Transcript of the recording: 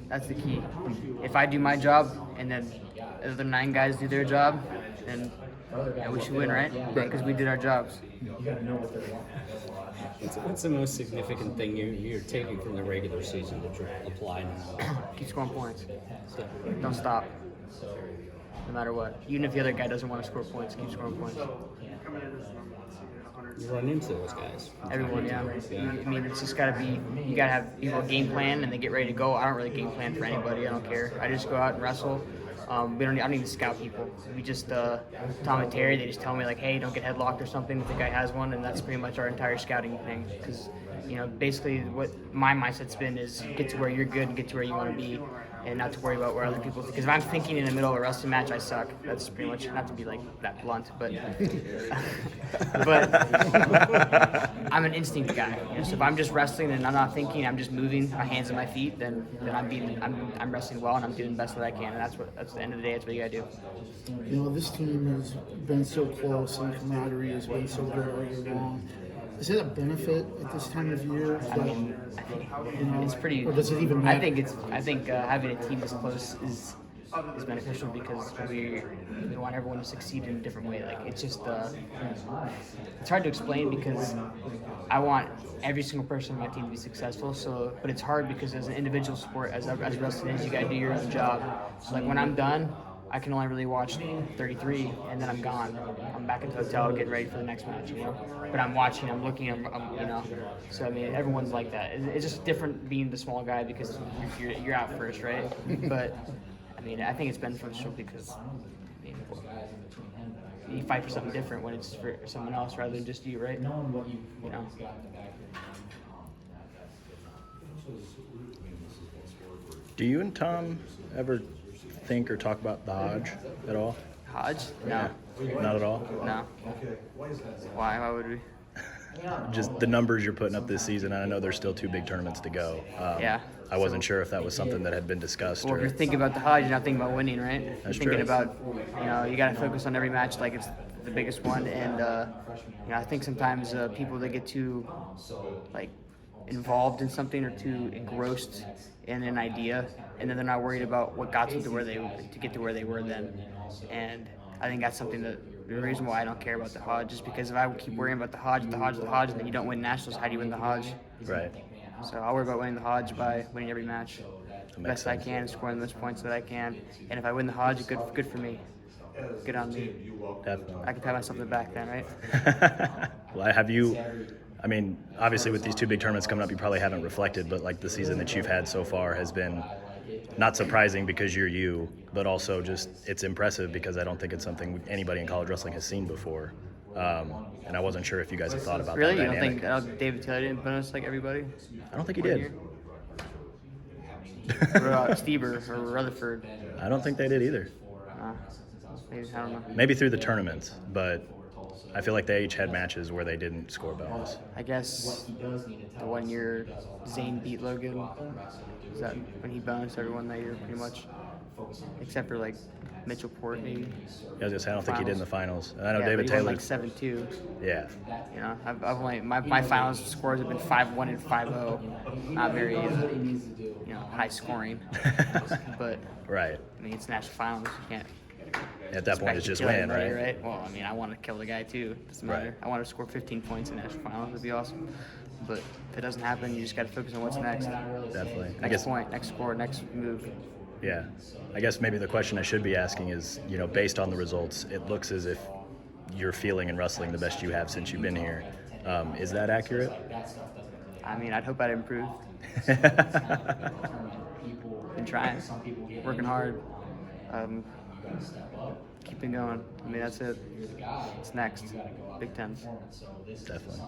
That's the key. If I do my job and then the other 9 guys do their job, then we should win, right? Because we did our jobs. What's the most significant thing you're taking from the regular season that you're applying now? Keep scoring points. Don't stop. No matter what. Even if the other guy doesn't want to score points, keep scoring points. You run into those guys. Everyone, yeah. I mean, it's just got to be, you got to have people game plan and they get ready to go. I don't really game plan for anybody. I don't care. I just go out and wrestle. I don't even scout people. We just, Tom and Terry, they just tell me, like, hey, don't get headlocked or something if the guy has one, and that's pretty much our entire scouting thing. Because, basically what my mindset's been is get to where you're good and get to where you want to be, and not to worry about where other people think. Because if I'm thinking in the middle of a wrestling match, I suck. That's pretty much, not to be like that blunt, but I'm an instinct guy. So if I'm just wrestling and I'm not thinking, I'm just moving my hands and my feet, then I'm wrestling well and I'm doing the best that I can. And that's the end of the day. That's what you gotta do. This team has been so close and camaraderie has been so good all year long. Is it a benefit at this time of year? I think it's pretty. Or does it even matter? I think having a team this close is beneficial because we want everyone to succeed in a different way. Like it's just it's hard to explain because I want every single person on my team to be successful. So, but it's hard because as an individual sport, as wrestling is, you got to do your own job. So like when I'm done, I can only really watch 33, and then I'm gone. I'm back at the hotel getting ready for the next match, But I'm watching, I'm looking, So I mean, everyone's like that. It's just different being the small guy because you're out first, right? But I mean, I think it's beneficial because you fight for something different when it's for someone else rather than just you, right? Do you and Tom ever think or talk about the Hodge at all? Hodge? No. Not at all? No. Why? Why would we? Just the numbers you're putting up this season. I know there's still 2 big tournaments to go. Yeah. I wasn't sure if that was something that had been discussed. Well, if you're thinking about the Hodge, you're not thinking about winning, right? That's you're thinking true. about, you got to focus on every match like it's the biggest one. And, I think sometimes people that get too, involved in something or too engrossed in an idea, and then they're not worried about what got them to get to where they were then. And I think that's something that the reason why I don't care about the Hodge is because if I keep worrying about the Hodge, and then you don't win nationals, how do you win the Hodge? Right. So I'll worry about winning the Hodge by winning every match the best I can, scoring the most points that I can. And if I win the Hodge, good for me. Good on me. Definitely. I can pat myself on the back then, right? Well, obviously with these 2 big tournaments coming up, you probably haven't reflected, but the season that you've had so far has been not surprising because you're you, but also just it's impressive because I don't think it's something anybody in college wrestling has seen before. And I wasn't sure if you guys have thought about really? that You dynamic. don't think David Taylor didn't bonus like everybody? I don't think he did. What about Stieber or Rutherford? I don't think they did either. Maybe, I don't know. Maybe through the tournaments, but I feel like they each had matches where they didn't score bonus. I guess the 1 year Zane beat Logan, is that when he bonused everyone that year pretty much? Except for Mitchell Port maybe. Yeah, I was gonna say I don't think he did in the finals. And I know Yeah, David but he won Taylor. 7-2. Yeah. I've only my finals scores have been 5-1 and 5-0. Not very high scoring, but Right. I mean it's national finals. You can't. At that point, it's expect just to kill win, everybody, right? Well, I mean I want to kill the guy too. Doesn't matter. Right. I want to score 15 points in national finals. It'd be awesome. But if it doesn't happen, you just got to focus on what's next. Definitely. Next point, next score, next move. Yeah. I guess maybe the question I should be asking is, based on the results, it looks as if you're feeling and wrestling the best you have since you've been here. Is that accurate? I mean, I'd hope I'd improve. Been trying, working hard, keeping going. I mean, that's it. It's next. Big Tens. Definitely.